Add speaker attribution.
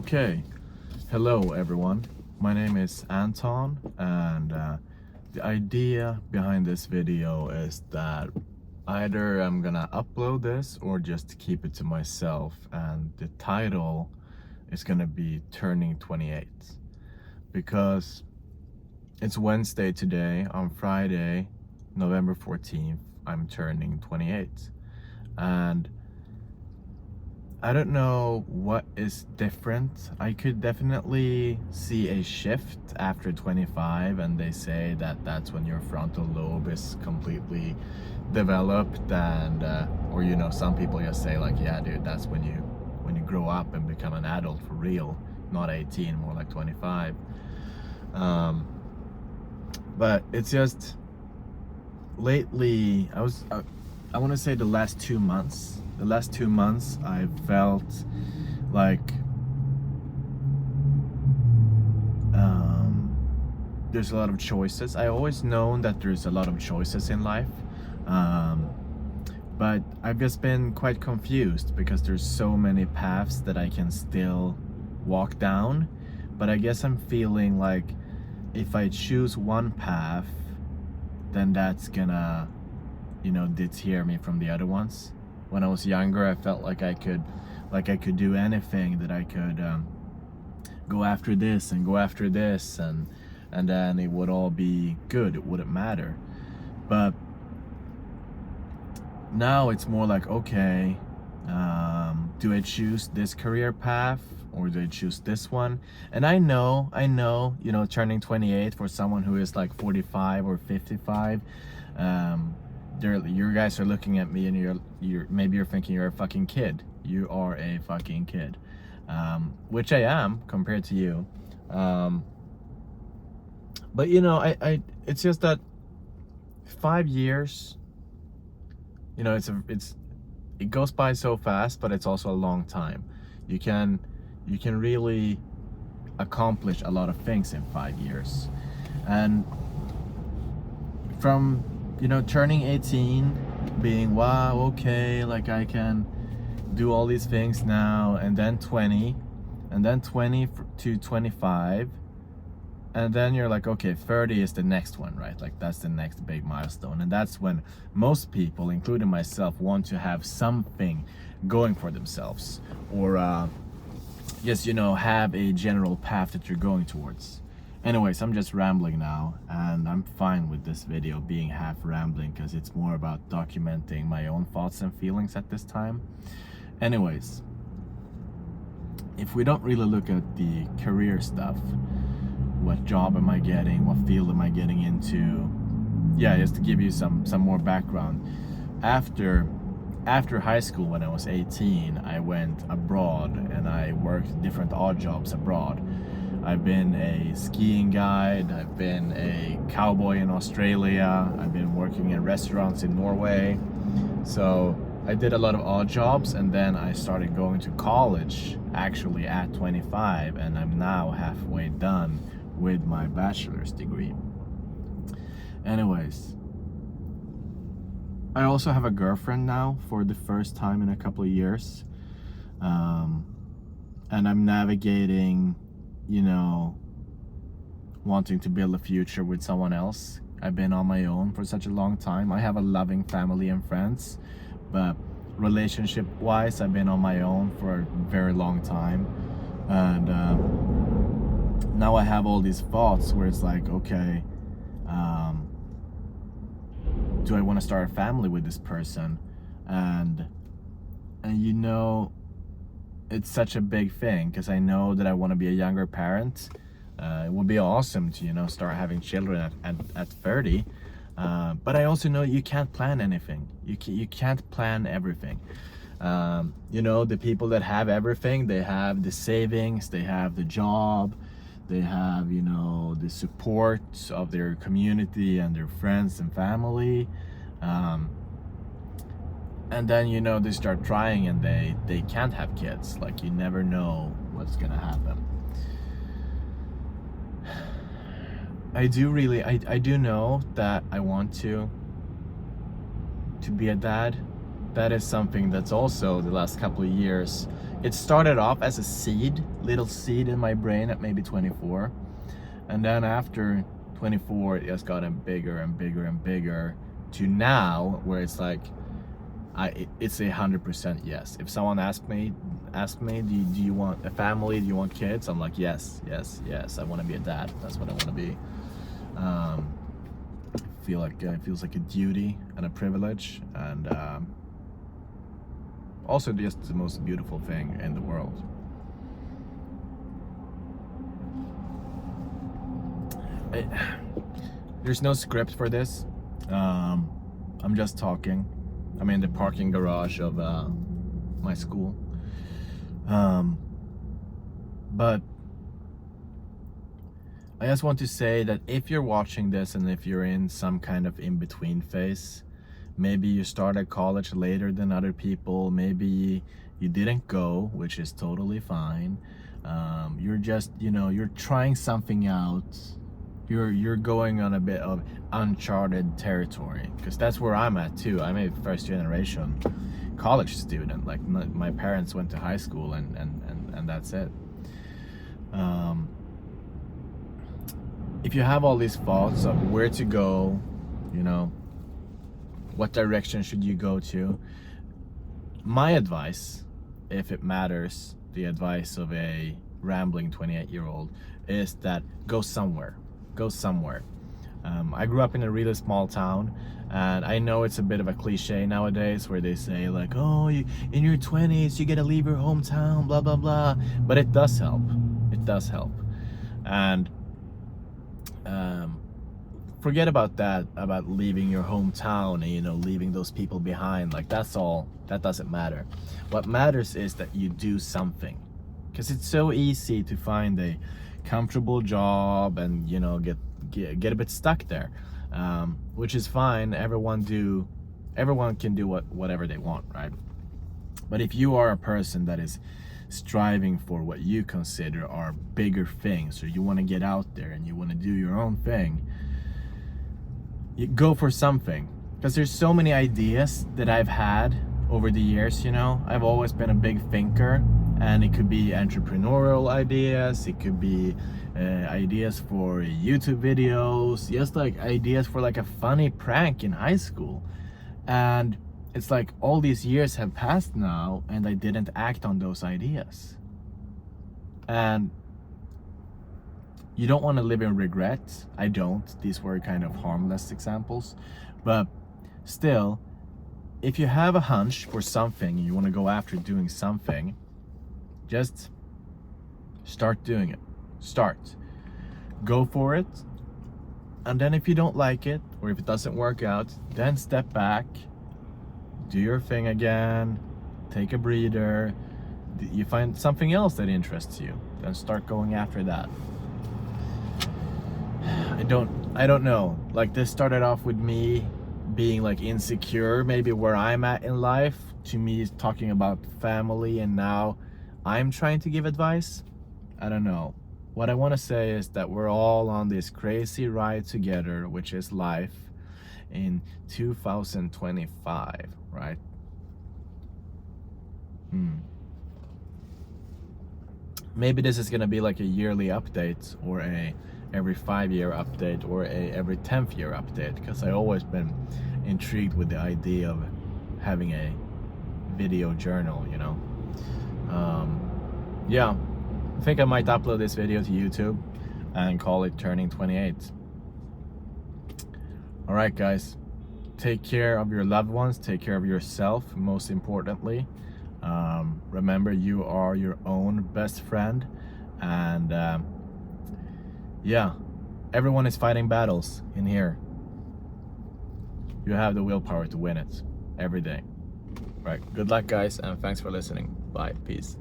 Speaker 1: Okay, hello everyone. My name is Anton, and the idea behind this video is that either I'm gonna upload this or just keep it to myself, and the title is gonna be Turning 28 because it's Wednesday today. On Friday, November 14th, I'm turning 28, and I don't know what is different. I could definitely see a shift after 25, and they say that that's when your frontal lobe is completely developed, and or some people just say like, yeah dude, that's when you grow up and become an adult for real, not 18, more like 25. But it's just lately I want to say the last 2 months I felt like there's a lot of choices. I always known that there's a lot of choices in life, but I've just been quite confused because there's so many paths that I can still walk down. But I guess I'm feeling like if I choose one path, then that's gonna deter me from the other ones. When I was younger, I felt like I could do anything, that I could go after this and go after this, and then it would all be good, it wouldn't matter. But now it's more like, okay, do I choose this career path or do I choose this one? And I know, turning 28 for someone who is like 45 or 55, you guys are looking at me and you're maybe you're thinking you're a fucking kid. You are a fucking kid, which I am compared to you. But it's just that 5 years, it goes by so fast, but it's also a long time. You can really accomplish a lot of things in 5 years. And from turning 18, being wow, okay, like I can do all these things now, and then 20, and then 20 to 25, and then you're like, okay, 30 is the next one, right? Like that's the next big milestone. And that's when most people, including myself, want to have something going for themselves, or just have a general path that you're going towards. Anyways, I'm just rambling now, and I'm fine with this video being half rambling because it's more about documenting my own thoughts and feelings at this time. Anyways, if we don't really look at the career stuff, what job am I getting, what field am I getting into, just to give you some more background. After high school, when I was 18, I went abroad and I worked different odd jobs abroad. I've been a skiing guide, I've been a cowboy in Australia, I've been working in restaurants in Norway. So I did a lot of odd jobs, and then I started going to college actually at 25, and I'm now halfway done with my bachelor's degree. Anyways, I also have a girlfriend now for the first time in a couple of years, and I'm navigating wanting to build a future with someone else. I've been on my own for such a long time. I have a loving family and friends, but relationship wise, I've been on my own for a very long time. And now I have all these thoughts where it's like, okay, do I want to start a family with this person? And it's such a big thing because I know that I want to be a younger parent. It would be awesome to start having children at 30, but I also know you can't plan anything. You can't plan everything. The people that have everything, they have the savings, they have the job, they have the support of their community and their friends and family, and then they start trying and they can't have kids. Like, you never know what's gonna happen. I do know that I want to be a dad. That is something that's also the last couple of years it started off as a seed, little seed in my brain at maybe 24. And then after 24, it has gotten bigger and bigger and bigger to now where it's like, it's 100% yes. If someone asked me, do you want a family? Do you want kids? I'm like, yes. I want to be a dad. That's what I want to be. Feel like it feels like a duty and a privilege, and also just the most beautiful thing in the world. There's no script for this. I'm just talking. I'm in the parking garage of my school. But I just want to say that if you're watching this and if you're in some kind of in-between phase, maybe you started college later than other people, maybe you didn't go, which is totally fine. You're just, you're trying something out. You're going on a bit of uncharted territory, because that's where I'm at too. I'm a first generation college student. Like my parents went to high school and that's it. If you have all these thoughts of where to go, what direction should you go to, my advice, if it matters, the advice of a rambling 28-year-old, is that go somewhere. I grew up in a really small town, and I know it's a bit of a cliche nowadays where they say like, oh, in your 20s you gotta leave your hometown, blah blah blah, but it does help. And forget about that, about leaving your hometown and leaving those people behind. Like, that's all, that doesn't matter. What matters is that you do something, because it's so easy to find a comfortable job and get a bit stuck there, which is fine. Everyone can do whatever they want, right? But if you are a person that is striving for what you consider are bigger things, or you want to get out there and you want to do your own thing, you go for something. Because there's so many ideas that I've had over the years. I've always been a big thinker, and it could be entrepreneurial ideas, it could be ideas for YouTube videos, just like ideas for like a funny prank in high school. And it's like all these years have passed now and I didn't act on those ideas. And you don't want to live in regret. I don't. These were kind of harmless examples. But still, if you have a hunch for something and you want to go after doing something, just start doing it. Go for it. And then if you don't like it, or if it doesn't work out, then step back, do your thing again, take a breather. You find something else that interests you, then start going after that. I don't know. Like, this started off with me being like insecure, maybe where I'm at in life, to me talking about family, and now I'm trying to give advice. I don't know. What I want to say is that we're all on this crazy ride together, which is life, in 2025, right? Maybe this is gonna be like a yearly update, or a every 5-year update, or a every 10th year update, because I've always been intrigued with the idea of having a video journal, yeah, I think I might upload this video to YouTube and call it Turning 28. All right, guys, take care of your loved ones, take care of yourself, most importantly. Remember, you are your own best friend, and yeah, everyone is fighting battles in here. You have the willpower to win it every day. Right, good luck, guys, and thanks for listening. Bye, peace.